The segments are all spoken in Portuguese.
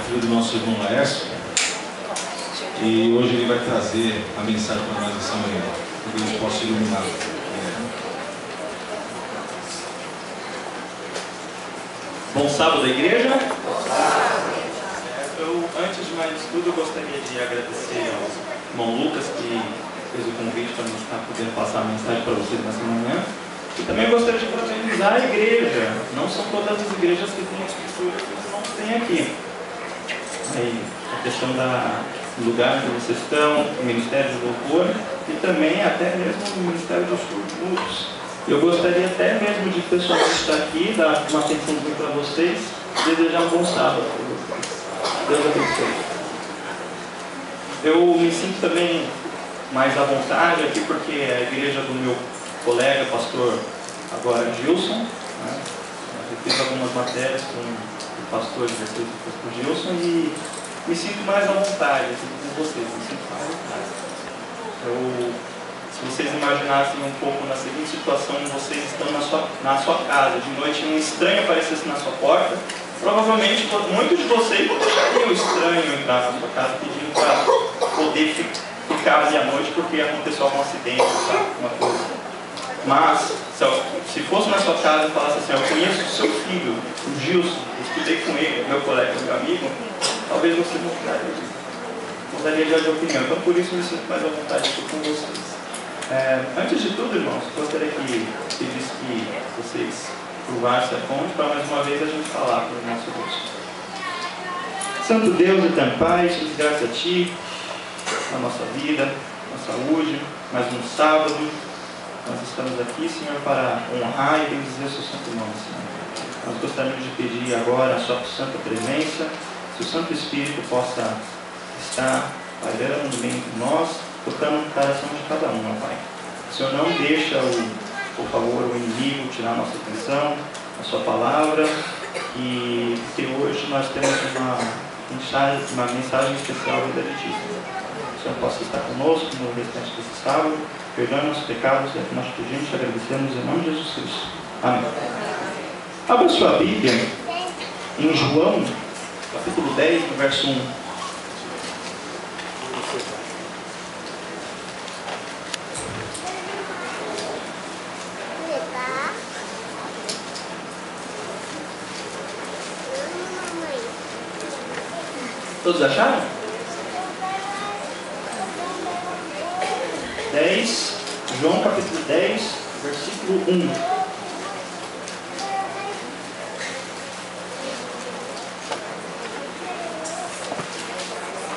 filho do nosso irmão Laércio, e hoje ele vai trazer a mensagem para nós essa manhã, para que a gente possa iluminar. Bom sábado da igreja. Antes de mais tudo, eu gostaria de agradecer ao irmão Lucas, que fez o convite para nós estar podendo passar a mensagem para vocês nessa manhã. E também gostaria de parabenizar a igreja. Não são todas as igrejas que têm a estrutura que os irmãos têm aqui. Aí, a questão do lugar onde vocês estão, o Ministério de Louvor e também até mesmo o Ministério dos Cultos. Eu gostaria até mesmo de pessoalmente estar aqui, dar uma atençãozinha para vocês e desejar um bom sábado para vocês. Deus abençoe. Eu me sinto também mais à vontade aqui porque é a igreja do meu colega, pastor agora Gilson, né? Eu fiz algumas matérias com o pastor Gilson e me sinto mais à vontade aqui com vocês, me sinto mais à vontade. Se vocês imaginassem um pouco na seguinte situação, vocês estão na sua casa, de noite um estranho aparecesse na sua porta, provavelmente muitos de vocês não deixariam estranho entrar na sua casa pedindo para poder ficar ali à noite porque aconteceu algum acidente, sabe? Uma coisa. Mas, se fosse na sua casa e falasse assim, eu conheço o seu filho, o Gilson, eu estudei com ele, meu colega, meu amigo, talvez você não mudaria de opinião. Então, por isso, eu me sinto mais à vontade aqui com vocês. Antes de tudo, irmãos, gostaria que pedisse que vocês curvassem a fonte para mais uma vez a gente falar para o nosso Deus. Santo Deus, eterno Pai, te graças a Ti, na nossa vida, na saúde, mais um sábado. Nós estamos aqui, Senhor, para honrar e bendizer o seu santo nome, Senhor. Nós gostaríamos de pedir agora a sua santa presença, se o Santo Espírito possa estar pairando no meio de nós, tocando no coração de cada um, ó Pai. O Senhor não deixa, por favor, o inimigo tirar a nossa atenção, a sua palavra, e que hoje nós temos uma mensagem especial da Letícia. O Senhor possa estar conosco no restante desse sábado, perdoe nossos pecados, é o que nós pedimos e agradecemos em nome de Jesus Cristo. Amém. Abra sua Bíblia em João, capítulo 10, no verso 1. Todos acharam? 10, João capítulo 10, versículo 1.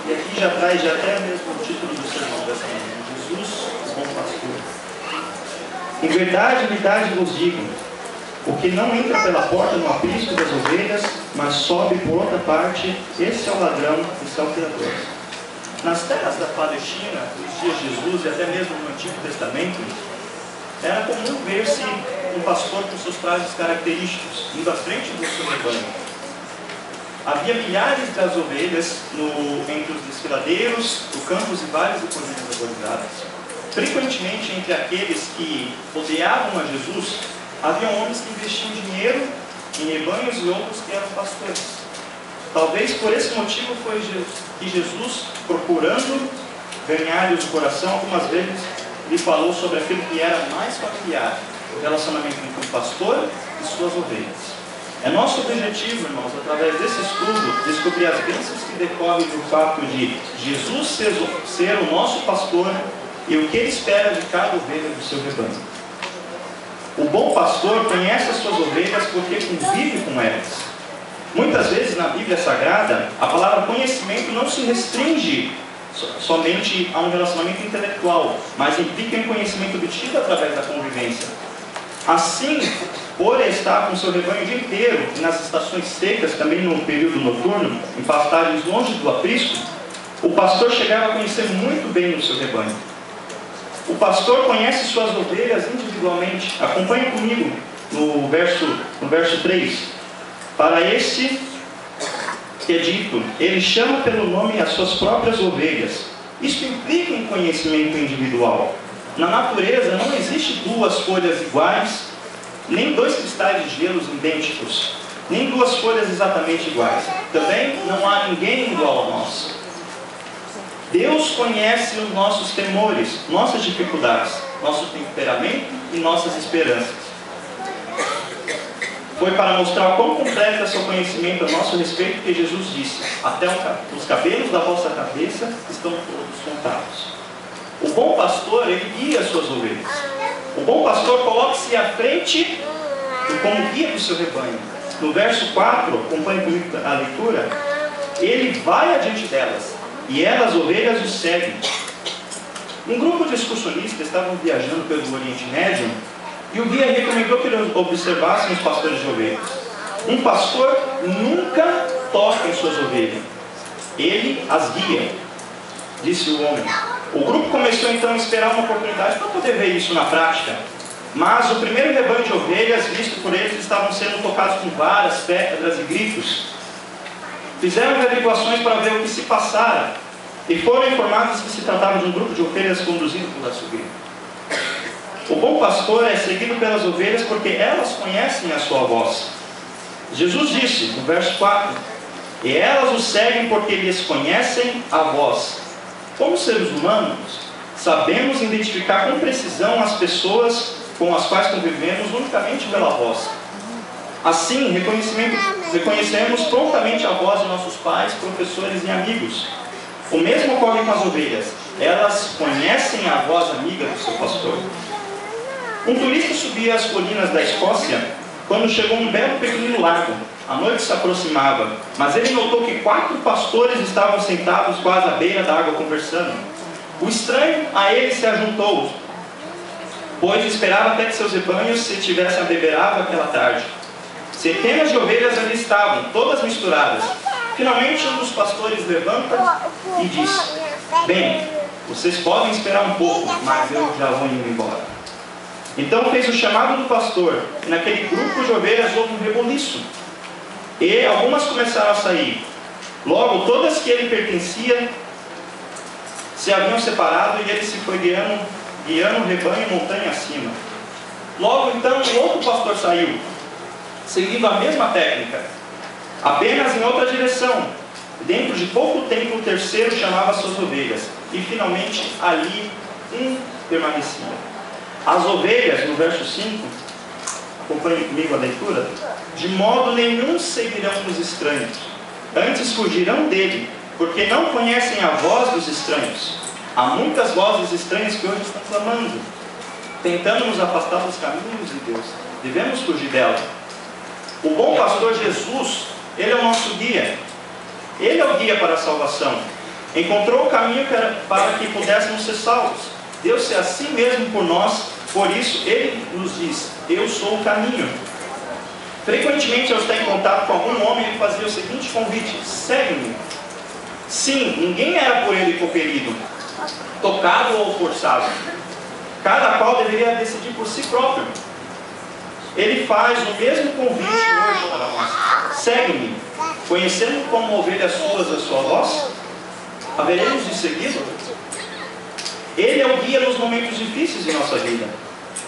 E aqui já traz até mesmo o título do sermão dessa manhã: Jesus, o bom pastor. Em verdade vos digo, o que não entra pela porta no aprisco das ovelhas, mas sobe por outra parte, esse é o ladrão e salteador. Nas terras da Palestina, nos dias de Jesus e até mesmo no Antigo Testamento, era comum ver-se um pastor com seus trajes característicos, indo à frente do seu rebanho. Havia milhares das ovelhas entre os desfiladeiros, do campos e vales e colinas arborizadas. Frequentemente, entre aqueles que rodeavam a Jesus, havia homens que investiam dinheiro em rebanhos e outros que eram pastores. Talvez por esse motivo foi que Jesus, procurando ganhar-lhes o coração, algumas vezes lhe falou sobre aquilo que era mais familiar, o relacionamento entre o pastor e suas ovelhas. É nosso objetivo, irmãos, através desse estudo, descobrir as bênçãos que decorrem do fato de Jesus ser o nosso pastor e o que ele espera de cada ovelha do seu rebanho. O bom pastor conhece as suas ovelhas porque convive com elas. Muitas vezes na Bíblia Sagrada, a palavra conhecimento não se restringe somente a um relacionamento intelectual, mas implica em conhecimento obtido através da convivência. Assim, por estar com seu rebanho o dia inteiro, e nas estações secas, também no período noturno, em pastagens longe do aprisco, o pastor chegava a conhecer muito bem o seu rebanho. O pastor conhece suas ovelhas individualmente. Acompanhe comigo no verso 3. Para esse que é dito, ele chama pelo nome as suas próprias ovelhas. Isso implica em conhecimento individual. Na natureza não existe duas folhas iguais, nem dois cristais de gelos idênticos. nem duas folhas exatamente iguais. Também não há ninguém igual a nós. Deus conhece os nossos temores, nossas dificuldades, nosso temperamento e nossas esperanças. Foi para mostrar o quão completo é seu conhecimento a nosso respeito que Jesus disse: até os cabelos da vossa cabeça estão todos contados. O bom pastor, ele guia as suas ovelhas. O bom pastor coloca-se à frente como guia do seu rebanho. No verso 4, acompanhe comigo a leitura, ele vai adiante delas, e elas, ovelhas, o seguem. Um grupo de excursionistas estavam viajando pelo Oriente Médio, e o guia recomendou que eles observassem os pastores de ovelhas. Um pastor nunca toca em suas ovelhas. Ele as guia, disse o homem. O grupo começou então a esperar uma oportunidade para poder ver isso na prática. Mas o primeiro rebanho de ovelhas visto por eles estavam sendo tocados com varas, pedras e gritos. Fizeram averiguações para ver o que se passara e foram informados que se tratava de um grupo de ovelhas conduzido por açougueiro. O bom pastor é seguido pelas ovelhas porque elas conhecem a sua voz. Jesus disse, no verso 4, e elas o seguem porque eles conhecem a voz. Como seres humanos, sabemos identificar com precisão as pessoas com as quais convivemos unicamente pela voz. Assim, reconhecemos prontamente a voz de nossos pais, professores e amigos. O mesmo ocorre com as ovelhas. Elas conhecem a voz amiga do seu pastor. Um turista subia as colinas da Escócia quando chegou a um belo pequenino lago. A noite se aproximava, mas ele notou que 4 pastores estavam sentados quase à beira da água conversando. O estranho a ele se ajuntou, pois esperava até que seus rebanhos se tivessem a beber água aquela tarde. Centenas de ovelhas ali estavam, todas misturadas. Finalmente um dos pastores levanta e diz: bem, vocês podem esperar um pouco, mas eu já vou indo embora. Então fez o chamado do pastor, e naquele grupo de ovelhas houve um reboliço. E algumas começaram a sair. Logo, todas que ele pertencia se haviam separado e ele se foi guiando o rebanho montanha acima. Logo, então, um outro pastor saiu, seguindo a mesma técnica, apenas em outra direção. Dentro de pouco tempo, o terceiro chamava suas ovelhas. E finalmente, ali, um permanecia. As ovelhas, no verso 5, acompanhe comigo a leitura, de modo nenhum seguirão os estranhos, antes fugirão dele, porque não conhecem a voz dos estranhos. Há muitas vozes estranhas que hoje estão clamando, tentando nos afastar dos caminhos de Deus. Devemos fugir dela. O bom pastor Jesus, ele é o nosso guia. Ele é o guia para a salvação. Encontrou o caminho para que pudéssemos ser salvos. Deu-se a si mesmo por nós, por isso ele nos diz: eu sou o caminho. Frequentemente, ao estar em contato com algum homem, ele fazia o seguinte convite: segue-me. Sim, ninguém era por ele compelido, tocado ou forçado. Cada qual deveria decidir por si próprio. Ele faz o mesmo convite hoje para nós: segue-me. Conhecendo como ovelhas suas a sua voz, haveremos de segui-lo. Ele é o guia nos momentos difíceis de nossa vida.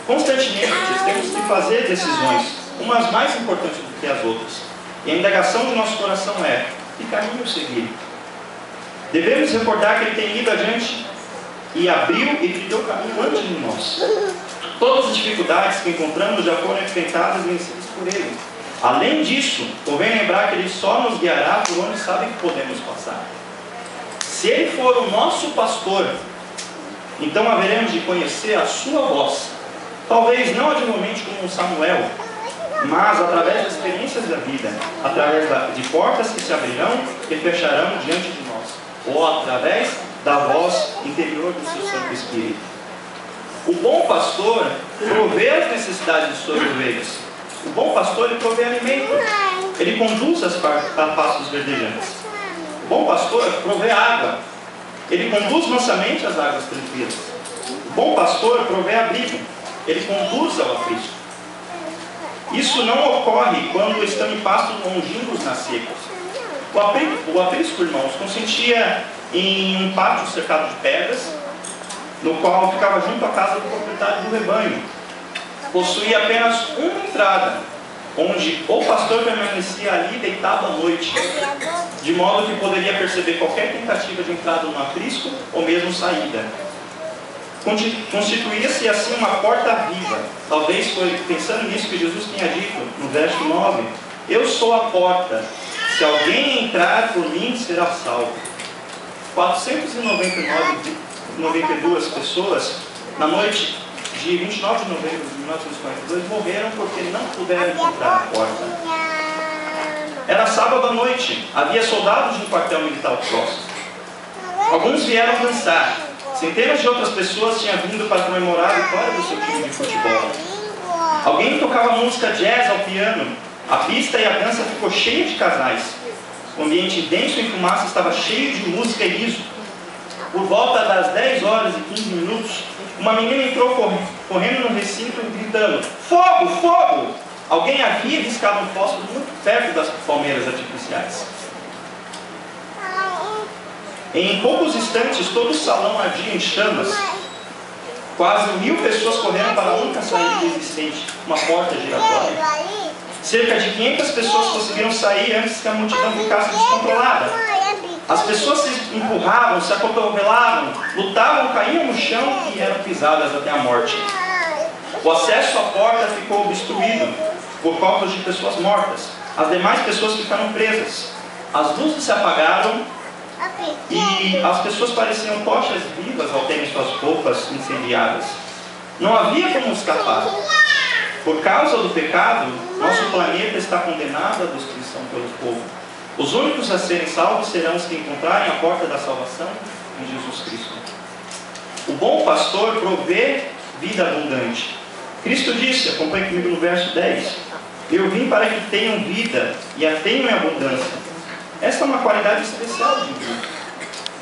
Constantemente temos que fazer decisões, umas mais importantes do que as outras. E a indagação de nosso coração é: que caminho seguir? Devemos recordar que ele tem ido adiante e abriu e trilhou o caminho antes de nós. Todas as dificuldades que encontramos já foram enfrentadas e vencidas por ele. Além disso, convém lembrar que ele só nos guiará por onde sabe que podemos passar. Se ele for o nosso pastor, então haveremos de conhecer a sua voz. Talvez não ativamente como Samuel, mas através das experiências da vida, através de portas que se abrirão e fecharão diante de nós, ou através da voz interior do seu Santo Espírito. O bom pastor provê as necessidades de suas ovelhas. O bom pastor, ele provê alimento. Ele conduz a pastos verdejantes. O bom pastor provê água. Ele conduz mansamente as águas tranquilas. O bom pastor provê abrigo. Ele conduz ao aprisco. Isso não ocorre quando estão em pastos longínquos nas secas. O aprisco, irmãos, consistia em um pátio cercado de pedras, no qual ficava junto à casa do proprietário do rebanho. Possuía apenas uma entrada, onde o pastor permanecia ali deitado à noite, de modo que poderia perceber qualquer tentativa de entrada no aprisco ou mesmo saída. Constituía-se assim uma porta viva. Talvez foi pensando nisso que Jesus tinha dito no verso 9: eu sou a porta, se alguém entrar por mim será salvo. 492 pessoas na noite de 29 de novembro de 1942 morreram porque não puderam encontrar a porta. Era sábado à noite, havia soldados de um quartel militar próximo. Alguns vieram dançar. Centenas de outras pessoas tinham vindo para comemorar a vitória do seu time de futebol. Alguém tocava música jazz ao piano. A pista e a dança ficou cheia de casais. O ambiente denso em fumaça estava cheio de música e riso. Por volta das 10 horas e 15 minutos, uma menina entrou correndo no recinto gritando: fogo, fogo! Alguém havia riscado um fósforo muito perto das palmeiras artificiais. Em poucos instantes, todo o salão ardia em chamas. Quase 1000 pessoas correram para a única saída existente, uma porta giratória. Cerca de 500 pessoas conseguiram sair antes que a multidão ficasse descontrolada. As pessoas se empurravam, se acotovelavam, lutavam, caíam no chão e eram pisadas até a morte. O acesso à porta ficou obstruído por corpos de pessoas mortas. As demais pessoas ficaram presas. As luzes se apagaram e as pessoas pareciam tochas vivas ao terem suas roupas incendiadas. Não havia como escapar. Por causa do pecado, nosso planeta está condenado à destruição pelo povo. Os únicos a serem salvos serão os que encontrarem a porta da salvação em Jesus Cristo. O bom pastor provê vida abundante. Cristo disse, acompanhe comigo no verso 10: eu vim para que tenham vida e a tenham em abundância. Esta é uma qualidade especial de vida.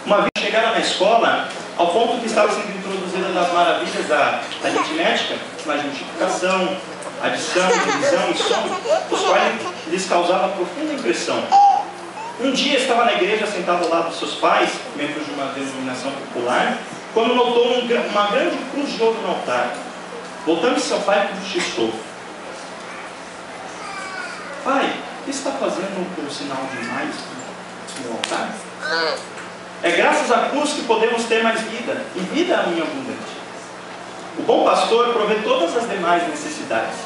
Uma vez chegaram na escola, ao ponto que estava sendo introduzida das maravilhas da aritmética, mas multiplicação, adição, divisão e soma, os quais lhes causava profunda impressão. Um dia estava na igreja sentado ao lado dos seus pais, membros de uma denominação popular, quando notou uma grande cruz de ouro no altar. Voltando-se ao pai, cochichou: pai, o que está fazendo por sinal demais no altar? É graças à cruz que podemos ter mais vida, e vida é muito abundante. O bom pastor provê todas as demais necessidades.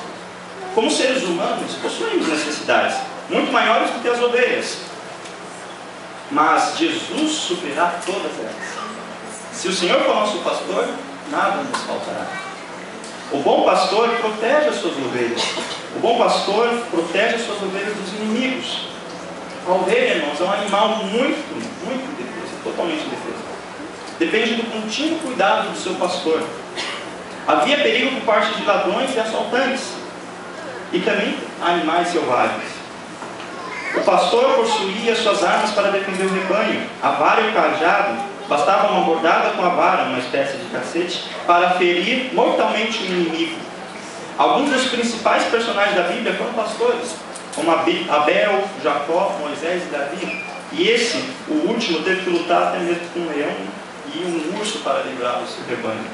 Como seres humanos, possuímos necessidades muito maiores do que as ovelhas, mas Jesus suprirá todas elas. Se o Senhor for nosso pastor, nada nos faltará. O bom pastor protege as suas ovelhas. O bom pastor protege as suas ovelhas dos inimigos. A ovelha, irmãos, é um animal muito indefeso, totalmente indefeso. Depende do contínuo cuidado do seu pastor. Havia perigo por parte de ladrões e assaltantes, e também animais selvagens. O pastor possuía suas armas para defender o rebanho. A vara e o cajado, bastava uma bordada com a vara, uma espécie de cacete, para ferir mortalmente o inimigo. Alguns dos principais personagens da Bíblia foram pastores, como Abel, Jacó, Moisés e Davi. E esse, o último, teve que lutar até mesmo com um leão e um urso para livrar o seu rebanho.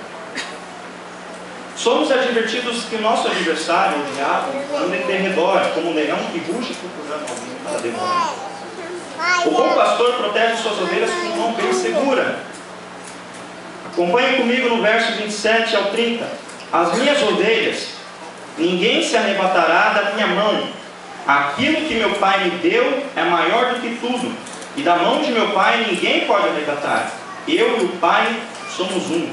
Somos advertidos que o nosso adversário, o diabo, anda em derredor, como um leão que ruge procurando alguém para devorar. O bom pastor protege suas ovelhas com mão bem segura. Acompanhe comigo no verso 27 ao 30. As minhas ovelhas, ninguém se arrebatará da minha mão. Aquilo que meu Pai me deu é maior do que tudo, e da mão de meu Pai ninguém pode arrebatar. Eu e o Pai somos um.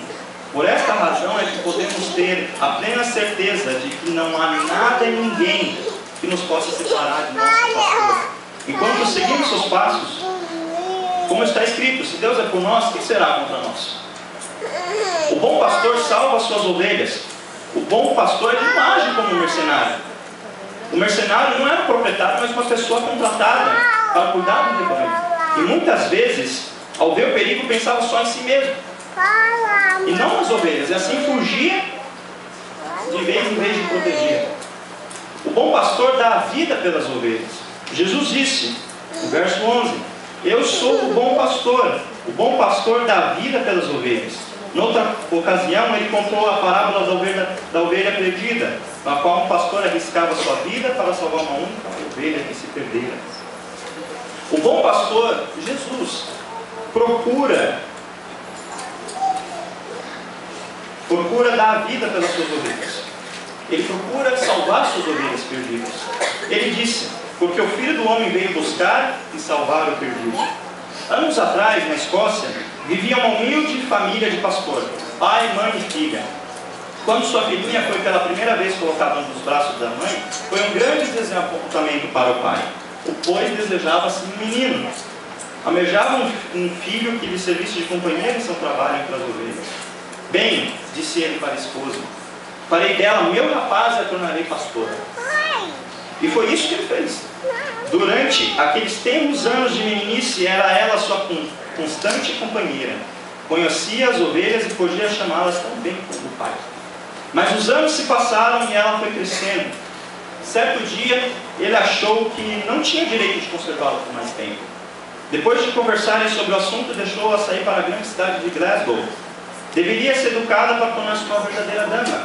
Por esta razão é que podemos ter a plena certeza de que não há nada e ninguém que nos possa separar de nosso pastor. Enquanto seguimos seus passos, como está escrito, se Deus é por nós, quem será contra nós? O bom pastor salva as suas ovelhas. O bom pastor, ele não age como um mercenário. O mercenário não era um proprietário, mas uma pessoa contratada para cuidar do rebanho. E muitas vezes, ao ver o perigo, pensava só em si mesmo e não nas ovelhas, e assim fugia de vez em vez de proteger. O bom pastor dá a vida pelas ovelhas. Jesus disse, no verso 11: eu sou o bom pastor dá a vida pelas ovelhas. Noutra ocasião, ele contou a parábola da ovelha perdida, na qual um pastor arriscava sua vida para salvar uma única ovelha que se perdera. O bom pastor, Jesus, procura dar a vida pelas suas ovelhas. Ele procura salvar suas ovelhas perdidas. Ele disse: porque o Filho do Homem veio buscar e salvar o perdido. Anos atrás, na Escócia, vivia uma humilde família de pastor, pai, mãe e filha. Quando sua filhinha foi pela primeira vez colocada nos braços da mãe, foi um grande desapontamento para o pai, pois desejava-se um menino. Almejava um filho que lhe servisse de companheiro em seu trabalho entre as ovelhas. Bem, disse ele para a esposa, farei dela meu rapaz e a tornarei pastora. E foi isso que ele fez. Durante aqueles tenros anos de meninice, era ela sua constante companheira. Conhecia as ovelhas e podia chamá-las tão bem como o pai. Mas os anos se passaram e ela foi crescendo. Certo dia, ele achou que não tinha direito de conservá-la por mais tempo. Depois de conversarem sobre o assunto, deixou-a sair para a grande cidade de Glasgow. Deveria ser educada para tornar-se uma verdadeira dama.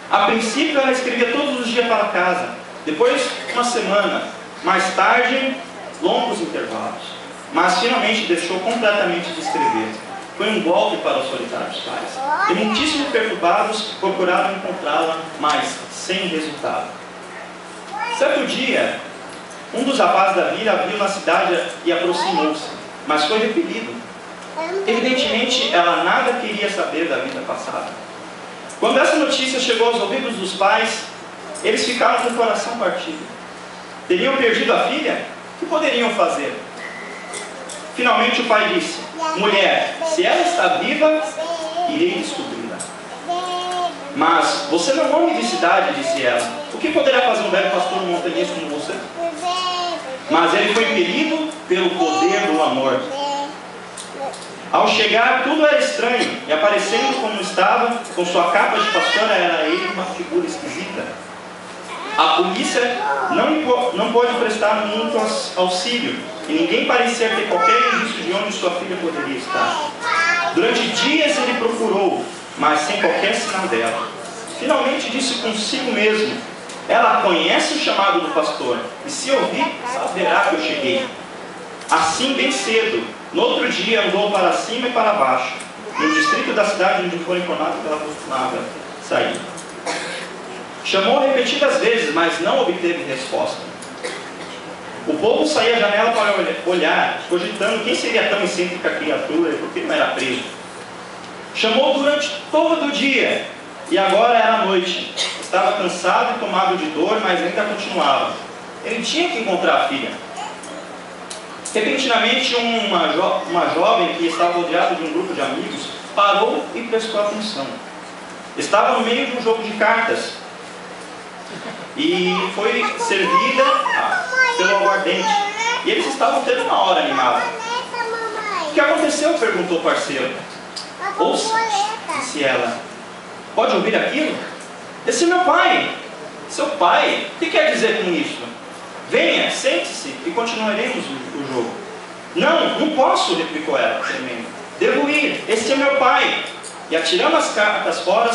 A princípio, ela escrevia todos os dias para casa. Depois, uma semana. Mais tarde, longos intervalos. Mas finalmente deixou completamente de escrever. Foi um golpe para os solitários pais. E muitíssimo perturbados, procuraram encontrá-la, mas sem resultado. Certo dia, um dos rapazes da vila a viu na cidade e aproximou-se, mas foi repelido. Evidentemente, ela nada queria saber da vida passada. Quando essa notícia chegou aos ouvidos dos pais, eles ficaram com o coração partido. Teriam perdido a filha? O que poderiam fazer? Finalmente o pai disse: mulher, se ela está viva, irei descobri-la. Mas você não é homem de cidade, disse ela. O que poderá fazer um velho pastor montanhês como você? Mas ele foi impelido pelo poder do amor. Ao chegar, tudo era estranho, e aparecendo como estava, com sua capa de pastora, era ele uma figura esquisita. A polícia não pôde prestar muito auxílio, e ninguém parecia ter qualquer indício de onde sua filha poderia estar. Durante dias ele procurou, mas sem qualquer sinal dela. Finalmente disse consigo mesmo: ela conhece o chamado do pastor, e se ouvir, saberá que eu cheguei. Assim, bem cedo, no outro dia, andou para cima e para baixo, no distrito da cidade onde foi informado que ela costumava sair. Chamou repetidas vezes, mas não obteve resposta. O povo saía à janela para olhar, cogitando quem seria tão excêntrica criatura e por que não era preso. Chamou durante todo o dia, e agora era noite. Estava cansado e tomado de dor, mas ainda continuava. Ele tinha que encontrar a filha. Repentinamente, uma jovem que estava rodeada de um grupo de amigos parou e prestou atenção. Estava no meio de um jogo de cartas e foi servida pelo aguardente. E eles estavam tendo uma hora animada. O que aconteceu? Perguntou o parceiro. Ouça, disse ela. Pode ouvir aquilo? Esse é meu pai. Seu pai? O que quer dizer com isso? Venha, sente-se e continuaremos o jogo. Não posso, replicou ela, tremendo. Devo ir, esse é meu pai. E atirando as cartas fora,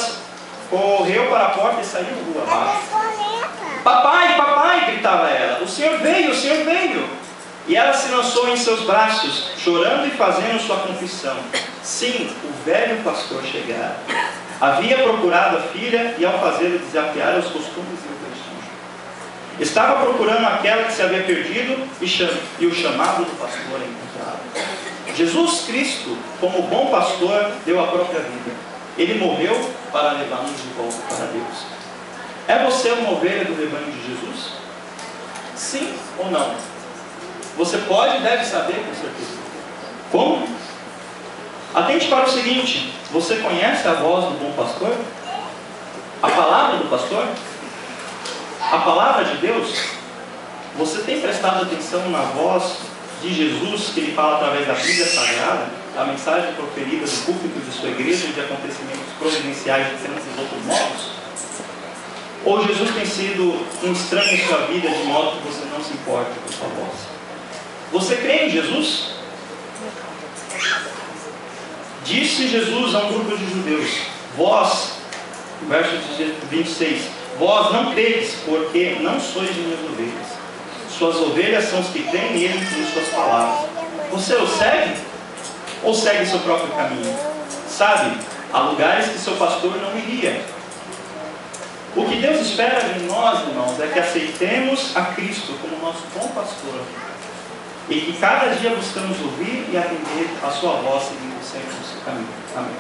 correu para a porta e saiu rua abaixo. Papai, papai, gritava ela, o senhor veio, o senhor veio. E ela se lançou em seus braços, chorando e fazendo sua confissão. Sim, o velho pastor chegara. Havia procurado a filha e ao fazê-lo desafiar os costumes e o prestígio. Estava procurando aquela que se havia perdido e o chamado do pastor encontrado. Jesus Cristo, como bom pastor, deu a própria vida. Ele morreu para levar-nos de volta para Deus. É você uma ovelha do rebanho de Jesus? Sim ou não? Você pode e deve saber com certeza. Como? Atente para o seguinte: você conhece a voz do bom pastor? A palavra do pastor? A palavra de Deus? Você tem prestado atenção na voz de Jesus que ele fala através da Bíblia Sagrada, da mensagem proferida do púlpito de sua igreja e de acontecimentos providenciais de tantos outros modos? Ou Jesus tem sido um estranho em sua vida de modo que você não se importa com sua voz? Você crê em Jesus? Disse Jesus a um grupo de judeus: vós, verso 26, vós não credes, porque não sois minhas ovelhas. Suas ovelhas são os que creem nele e em suas palavras. Você o segue? Ou segue seu próprio caminho? Sabe, há lugares que seu pastor não iria. O que Deus espera de nós, irmãos, é que aceitemos a Cristo como nosso bom pastor. E que cada dia buscamos ouvir e atender a sua voz, seguindo sempre o seu caminho. Amém.